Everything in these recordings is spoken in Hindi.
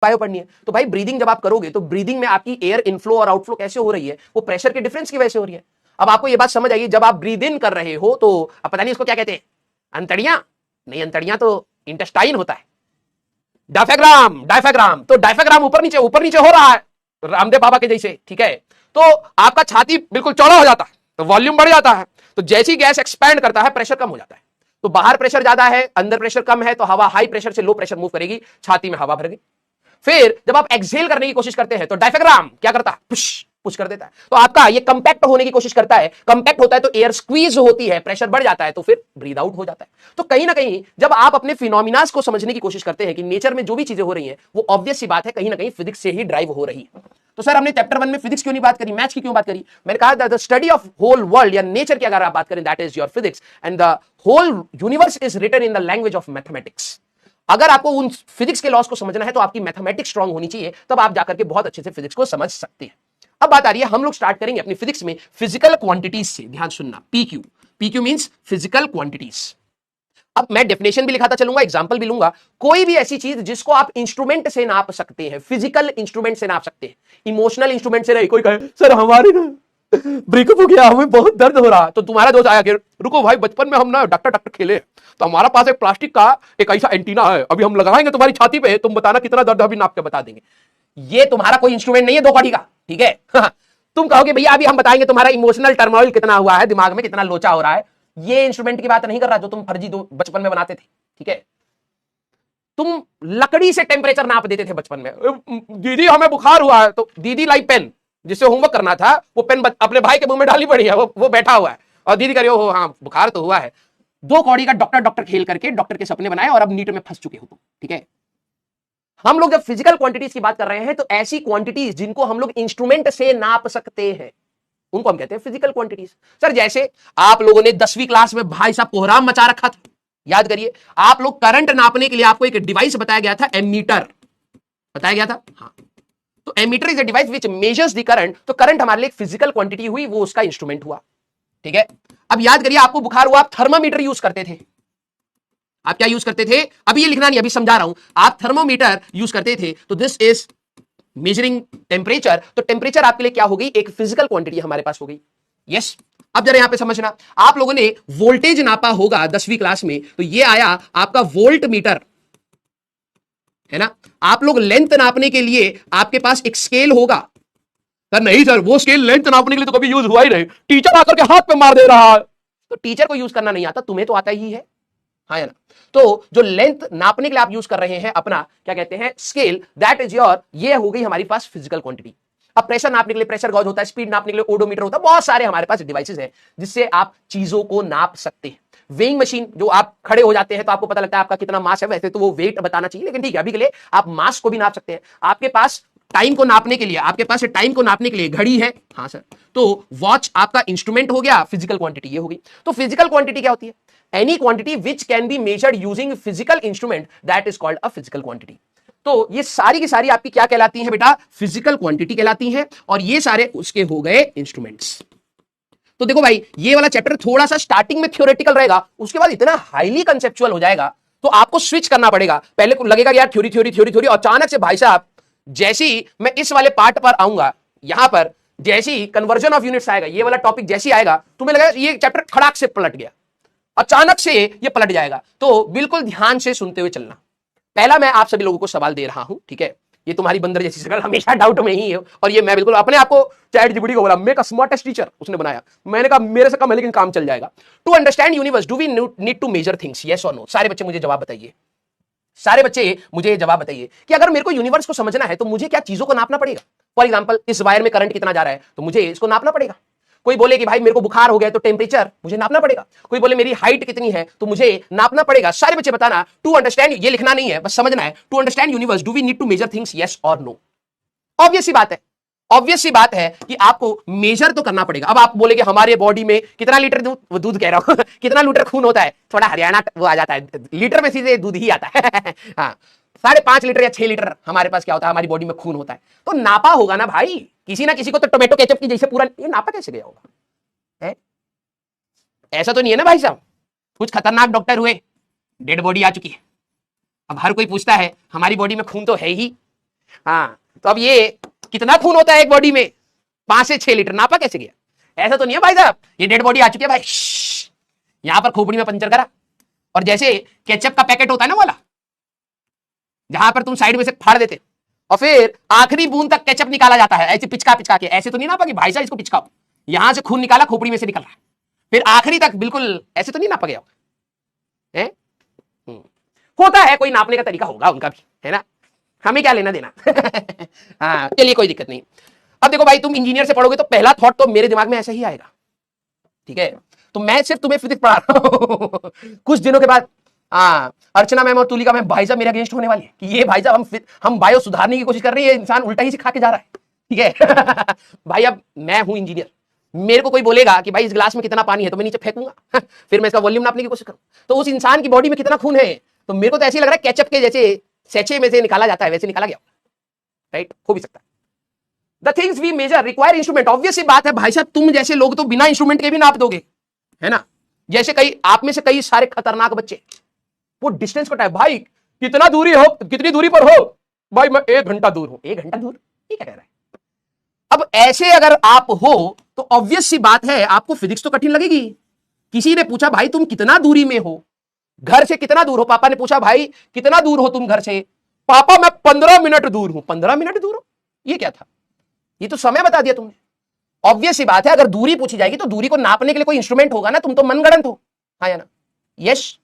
H2SO5 पढ़नी है। तो भाई ब्रीदिंग जब आप करोगे तो ब्रीदिंग में आपकी एयर इनफ्लो और आउटफ्लो कैसे हो रही है, वो प्रेशर के डिफरेंस की वजह से हो रही है। अब आपको ये बात समझ आएगी, जब आप ब्रीद इन कर रहे हो तो अब पता नहीं इसको क्या कहते हैं, अंतड़ियां नहीं, अंतड़ियां तो इंटेस्टाइन होता है, डायफ्राम, डायफ्राम। तो डायफ्राम ऊपर नीचे हो रहा है रामदेव बाबा के जैसे, ठीक है। तो आपका छाती बिल्कुल चौड़ा हो जाता है, तो वॉल्यूम बढ़ जाता है, तो जैसी गैस एक्सपैंड करता है प्रेशर कम हो जाता है। तो बाहर प्रेशर ज्यादा है, अंदर प्रेशर कम है, तो हवा हाई प्रेशर से लो प्रेशर मूव करेगी, छाती में हवा भर गई। फिर जब आप एक्सहेल करने की कोशिश करते हैं तो डायफ्राम क्या करता है, पुश कर देता है, तो आपका ये कंपैक्ट होने की कोशिश करता है, कंपैक्ट होता है तो एयर स्क्वीज होती है, प्रेशर बढ़ जाता है, तो फिर ब्रीद आउट हो जाता है। तो कहीं ना कहीं जब आप अपने फिनोमिनास को समझने की कोशिश करते हैं कि नेचर में जो भी चीजें हो रही हैं वो ऑब्वियस सी बात है कहीं ना कहीं फिजिक्स से ही ड्राइव हो रही है। तो सर हमने चैप्टर 1 में फिजिक्स क्यों नहीं बात करी, मैथ्स की क्यों बात करी? मैंने कहा the study of whole world या नेचर की अगर आप बात करें that is your physics and the whole universe is written in the language of mathematics. अगर आपको उन फिजिक्स के लॉस को समझना है तो आपकी मैथमेटिक्स स्ट्रांग होनी चाहिए, तब आप जाकर के बहुत अच्छे से फिजिक्स को समझ सकते हैं। अब बात आ रही है, हम लोग स्टार्ट करेंगे अपनी फिजिक्स में फिजिकल क्वांटिटीज से। ध्यान सुनना, PQ, PQ means physical quantities. अब मैं डेफिनेशन भी लिखाता चलूंगा, एग्जांपल भी लूंगा। कोई भी ऐसी चीज जिसको आप इंस्ट्रूमेंट से नाप सकते हैं, फिजिकल इंस्ट्रूमेंट से नाप सकते हैं, इमोशनल इंस्ट्रूमेंट से नहीं। कोई कहे सर हमारे ना ब्रेकअप हो गया, हमें बहुत दर्द हो रहा, तो तुम्हारा दोस्त आया कि रुको भाई बचपन में हम ना डॉक्टर खेले, तो हमारा पास एक प्लास्टिक का एक ऐसा एंटीना है, अभी हम लगाएंगे तुम्हारी छाती पे, तुम बताना कितना दर्द, अभी नाप के बता देंगे। ये तुम्हारा कोई इंस्ट्रूमेंट नहीं है 2 कौड़ी का, ठीक है। तुम कहोगे भैया अभी हम बताएंगे तुम्हारा इमोशनल टर्मोइल कितना हुआ है, दिमाग में कितना लोचा हो रहा है। ये इंस्ट्रूमेंट की बात नहीं कर रहा जो तुम फर्जी बचपन में बनाते थे, ठीक है। तुम लकड़ी से टेम्परेचर नाप देते थे बचपन में। दीदी हमें बुखार हुआ है, तो दीदी लाई पेन, जिससे होमवर्क करना था, वो पेन अपने भाई के मुंह में डाली पड़ी है, वो बैठा हुआ है, और दीदी करियो हो हाँ बुखार तो हुआ है। 2 कौड़ी का डॉक्टर खेल करके डॉक्टर के सपने बनाए और अब नीट में फंस चुके हो तुम, ठीक है। हम लोग जब फिजिकल क्वांटिटीज की बात कर रहे हैं तो ऐसी क्वांटिटीज जिनको हम लोग इंस्ट्रूमेंट से नाप सकते हैं उनको हम कहते हैं फिजिकल क्वांटिटीज। सर जैसे आप लोगों ने 10वीं क्लास में भाई साहब कोहराम मचा रखा था, याद करिए। आप लोग करंट नापने के लिए आपको एक डिवाइस बताया गया था, एमीटर बताया गया था, हाँ। तो ammeter is a device which measures the current. तो करंट हमारे लिए एक फिजिकल क्वांटिटी हुई, वो उसका इंस्ट्रूमेंट हुआ, ठीक है। अब याद करिए आपको बुखार हुआ, आप थर्मामीटर यूज करते थे। आप क्या यूज करते थे, अभी ये लिखना नहीं, अभी समझा रहा हूं। आप थर्मोमीटर यूज करते थे, तो दिस इज मेजरिंग टेम्परेचर। तो टेम्परेचर आपके लिए क्या हो गई, एक फिजिकल क्वांटिटी हमारे पास हो गई। यस, अब जरा यहां पे समझना, आप लोगों ने वोल्टेज नापा होगा 10वीं क्लास में, तो ये आया आपका वोल्ट मीटर, है ना। आप लोग लेंथ नापने के लिए आपके पास एक स्केल होगा। सर नहीं सर, वो स्केल लेंथ नापने के लिए तो कभी यूज हुआ ही नहीं, टीचर आकर के हाथ पे मार दे रहा है। तो टीचर को यूज करना नहीं आता, तुम्हें तो आता ही है, हाँ या ना। तो जो लेंथ नापने के लिए आप यूज कर रहे हैं अपना क्या कहते हैं स्केल, दैट इज योर, ये हो गई हमारे पास फिजिकल क्वांटिटी। अब प्रेशर नापने के लिए प्रेशर गॉज होता है, स्पीड नापने के लिए ओडोमीटर होता है, बहुत सारे हमारे पास डिवाइसेस हैं जिससे आप चीजों को नाप सकते हैं। वेइंग मशीन, जो आप खड़े हो जाते हैं तो आपको पता लगता है आपका कितना मास है, वैसे तो वो वेट बताना चाहिए, लेकिन ठीक है अभी के लिए आप मास को भी नाप सकते हैं। आपके पास टाइम को नापने के लिए, आपके पास टाइम को नापने के लिए घड़ी है, हाँ सर, तो वॉच आपका इंस्ट्रूमेंट हो गया, फिजिकल क्वांटिटी ये हो गई। तो फिजिकल क्वांटिटी क्या होती है, any quantity which can be measured using physical instrument, that is called a physical quantity. तो ये सारी की सारी आपकी क्या कहलाती हैं बेटा, फिजिकल क्वांटिटी कहलाती हैं, और ये सारे उसके हो गए इंस्ट्रूमेंट्स। तो देखो भाई, ये वाला चैप्टर थोड़ा सा स्टार्टिंग में थ्योरेटिकल रहेगा, उसके बाद इतना हाईली कंसेप्चुअल हो जाएगा, तो आपको स्विच करना पड़ेगा। पहले को लगेगा यार थ्योरी थ्योरी थ्योरी थ्योरी, अचानक से भाई साहब जैसे ही मैं इस वाले पार्ट पर आऊंगा, यहां पर जैसे ही कन्वर्जन ऑफ यूनिट्स आएगा, ये वाला टॉपिक जैसे ही आएगा, तुम्हें लगेगा ये चैप्टर खड़ाक से पलट गया, अचानक से ये पलट जाएगा। तो बिल्कुल ध्यान से सुनते हुए चलना। पहला मैं आप सभी लोगों को सवाल दे रहा हूं, ठीक है। ये तुम्हारी बंदर जैसी शक्ल हमेशा डाउट में ही है, और ये मैं बिल्कुल अपने आप को चैट जीपीटी को बोला मेक अ स्मार्टेस्ट टीचर, उसने बनाया। मैंने कहा मेरे से कम है लेकिन काम चल जाएगा। To understand universe do we need to measure things, yes और नो? सारे बच्चे मुझे जवाब बताइए, सारे बच्चे मुझे जवाब बताइए कि अगर मेरे को यूनिवर्स को समझना है तो मुझे क्या चीजों को नापना पड़ेगा। फॉर एग्जांपल, इस वायर में करंट कितना जा रहा है, तो मुझे इसको नापना पड़ेगा। कोई बोले कि भाई मेरे को बुखार हो गया, तो टेम्परेचर मुझे नापना पड़ेगा। कोई बोले मेरी हाइट कितनी है, तो मुझे नापना पड़ेगा। सारे बच्चे बताना, टू अंडरस्टैंड, ये लिखना नहीं है बस समझना है, to understand universe do we need to measure things, yes और नो? ऑब्वियस सी बात है, ऑब्वियस सी बात है कि आपको मेजर तो करना पड़ेगा। अब आप बोलेगे हमारे बॉडी में कितना लीटर दूध कह रहा हूं कितना लीटर खून होता है, थोड़ा हरियाणा वो आ जाता है, लीटर में सीधे दूध ही आता है हाँ, 5.5 लीटर या 6 लीटर हमारे पास क्या होता है, हमारी बॉडी में खून होता है। तो नापा होगा ना भाई, किसी ना किसी को तो टोमेटो केचप की जैसे पूरा, ये नापा कैसे गया होगा है? ऐसा तो नहीं है ना भाई साहब, कुछ खतरनाक डॉक्टर हुए, डेड बॉडी आ चुकी है। अब हर कोई पूछता है हमारी बॉडी में खून तो है ही, हाँ, तो अब ये कितना खून होता है एक बॉडी में? 5 से 6 लीटर। नापा कैसे गया? ऐसा तो नहीं है भाई साहब, ये डेड बॉडी आ चुकी है भाई, यहां पर खोपड़ी में पंचर करा, और जैसे केचप का पैकेट होता है ना वाला, जहां पर तुम साइड में से फाड़ देते और फिर आखिरी बूंद तक केचप निकाला जाता है, ऐसे पिचका पिचका के, ऐसे तो नहीं नापा कि भाई साहब इसको पिचकाओ, यहां से खून निकाला, खोपड़ी में से निकल रहा है, फिर आखिरी तक बिल्कुल ऐसे तो नहीं नापा गया है? होता है, कोई नापने का तरीका होगा उनका भी, है ना, हमें क्या लेना देना। हाँ, चलिए कोई दिक्कत नहीं। अब देखो भाई, तुम इंजीनियर से पढ़ोगे तो पहला थॉट तो मेरे दिमाग में ऐसा ही आएगा, ठीक है, तो मैं सिर्फ तुम्हें फिजिक्स पढ़ा रहा हूं। कुछ दिनों के बाद अर्चना मैम और तुलिका मैम भाई साहब मेरे अगेंस्ट होने वाली है कि ये भाई साहब हम बायो सुधारने की कोशिश कर रहे हैं, ये इंसान उल्टा ही सिखा के जा रहा है, ठीक है। भाई अब मैं हूं इंजीनियर, मेरे को कोई बोलेगा कि भाई इस गिलास में कितना पानी है, तो मैं नीचे फेंकूंगा, फिर मैं इसका वॉल्यूम नापने की कोशिश करूं, तो उस इंसान की बॉडी में कितना खून है, तो मेरे को तो ऐसे ही लग रहा है केचप के जैसे सैचे में से निकाला जाता है वैसे निकाला गया, राइट, हो भी सकता है। The things we measure require instrument, obvious बात है भाई साहब, तुम जैसे लोग तो बिना इंस्ट्रूमेंट के भी नाप दोगे, है ना, जैसे कई आप में से कई सारे खतरनाक बच्चे वो डिस्टेंस को टाइप, भाई कितना दूरी हो, कितनी दूरी पर हो, भाई मैं 1 घंटा दूर हूं। 1 घंटा दूर, ये क्या कह रहा है? अब ऐसे अगर आप हो तो ऑब्वियस सी बात है आपको फिजिक्स तो कठिन लगेगी। किसी ने पूछा भाई तुम कितना दूरी में हो, घर से कितना दूर हो, पापा ने पूछा भाई कितना दूर हो तुम घर से, पापा मैं 15 मिनट दूर हूं। 15 मिनट दूर हो, ये क्या था? ये तो समय बता दिया तुमने। ऑब्वियस सी बात है, अगर दूरी पूछी जाएगी तो दूरी को नापने के लिए कोई इंस्ट्रूमेंट होगा ना, तुम तो मनगढ़ंत हो, हाँ या ना? यस।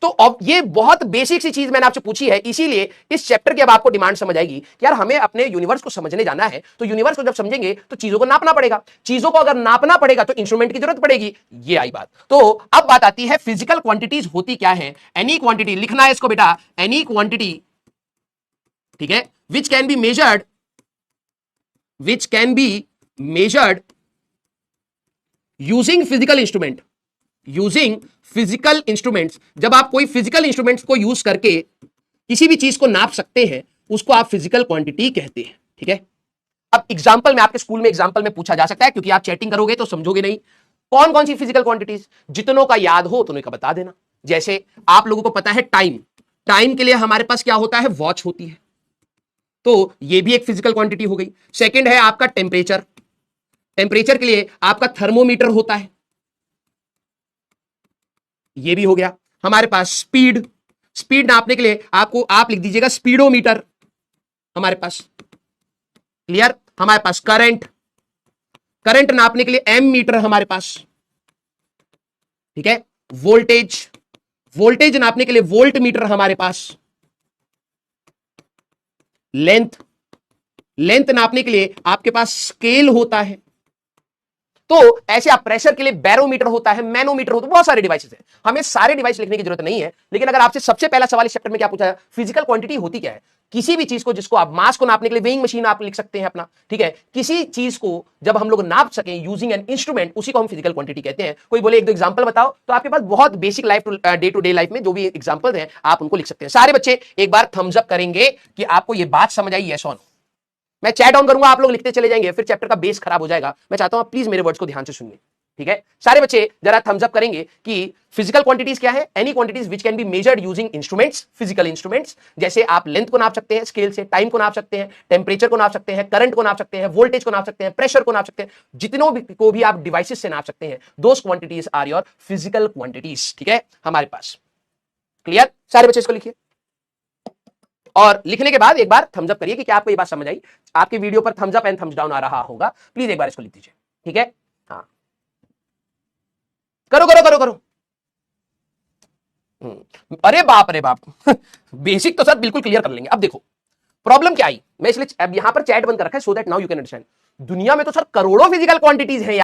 तो अब ये बहुत बेसिक सी चीज मैंने आपसे पूछी है, इसीलिए इस चैप्टर की अब आपको डिमांड समझ आएगी कि यार हमें अपने यूनिवर्स को समझने जाना है, तो यूनिवर्स को जब समझेंगे तो चीजों को नापना पड़ेगा, चीजों को अगर नापना पड़ेगा तो इंस्ट्रूमेंट की जरूरत पड़ेगी, ये आई बात। तो अब बात आती है फिजिकल क्वांटिटीज होती क्या है। एनी क्वांटिटी लिखना है इसको बेटा, एनी क्वांटिटी, ठीक है, which can be measured, which can be measured using physical instrument, using physical instruments. जब आप कोई फिजिकल इंस्ट्रूमेंट्स को यूज करके किसी भी चीज को नाप सकते हैं, उसको आप फिजिकल क्वांटिटी कहते हैं, ठीक है। अब एग्जांपल में आपके स्कूल में एग्जांपल में पूछा जा सकता है, क्योंकि आप चैटिंग करोगे तो समझोगे नहीं। कौन कौन सी फिजिकल क्वांटिटीज, जितनों का याद हो उतनों का बता देना। जैसे आप लोगों को पता है टाइम, टाइम के लिए हमारे पास क्या होता है, वॉच होती है, तो ये भी एक फिजिकल क्वांटिटी हो गई। सेकंड है आपका टेम्परेचर, टेम्परेचर के लिए आपका थर्मोमीटर होता है, ये भी हो गया हमारे पास। स्पीड, स्पीड नापने के लिए आपको आप लिख दीजिएगा स्पीडोमीटर हमारे पास, क्लियर। हमारे पास करंट, करंट नापने के लिए एम मीटर हमारे पास, ठीक है। वोल्टेज, वोल्टेज नापने के लिए वोल्ट मीटर हमारे पास। लेंथ, लेंथ नापने के लिए आपके पास स्केल होता है। तो ऐसे आप प्रेशर के लिए बैरोमीटर होता है, मैनोमीटर होता है, बहुत सारे डिवाइसेस हैं। हमें सारे डिवाइस लिखने की जरूरत नहीं है, लेकिन अगर आपसे सबसे पहला सवाल इस चैप्टर में क्या पूछा है, फिजिकल क्वांटिटी होती क्या है। किसी भी चीज को, जिसको आप मास को नापने के लिए वेइंग मशीन आप लिख सकते हैं अपना, ठीक है। किसी चीज को जब हम लोग नाप सकें यूजिंग एन इंस्ट्रूमेंट, उसी को हम फिजिकल क्वांटिटी कहते हैं। कोई बोले एक दो एग्जांपल बताओ, तो आपके पास बहुत basic life day to day life में जो भी एग्जांपल हैं आप उनको लिख सकते हैं। सारे बच्चे एक बार थम्स अप करेंगे कि आपको ये बात समझ आई, यस और नो। मैं चैट ऑन करूंगा, आप लोग लिखते चले जाएंगे, फिर चैप्टर का बेस खराब हो जाएगा। मैं चाहता हूं आप प्लीज मेरे वर्ड्स को ध्यान से सुनिए, ठीक है। सारे बच्चे जरा थम्स अप करेंगे कि फिजिकल क्वांटिटीज क्या है। Any quantities which can be measured using instruments, physical instruments. जैसे आप लेंथ को नाप सकते हैं स्केल से, टाइम को नाप सकते हैं, टेम्परेचर को नाप सकते हैं, करंट को नाप सकते हैं, वोल्टेज को नाप सकते हैं, प्रेशर को नाप सकते हैं, जितनों को भी आप डिवाइसेस से नाप सकते हैं, those quantities are your physical quantities, ठीक है हमारे पास। क्लियर, सारे बच्चे इसको लिखिए, और लिखने के बाद एक बार थम्स अप करिए कि क्या आपको ये बात समझ आई। आपके वीडियो पर thumbs up and thumbs down आ रहा होगा, प्लीज एक बार इसको लिख दीजिए, ठीक है। हाँ, करो करो करो करो। अरे बाप रे बाप। बेसिक तो सर बिल्कुल क्लियर कर लेंगे। अब देखो प्रॉब्लम क्या आई, मैं इसलिए अब यहां पर चैट बंद कर रखा है so that now you can understand. दुनिया में तो सर करोड़ों फिजिकल क्वांटिटीज हैं।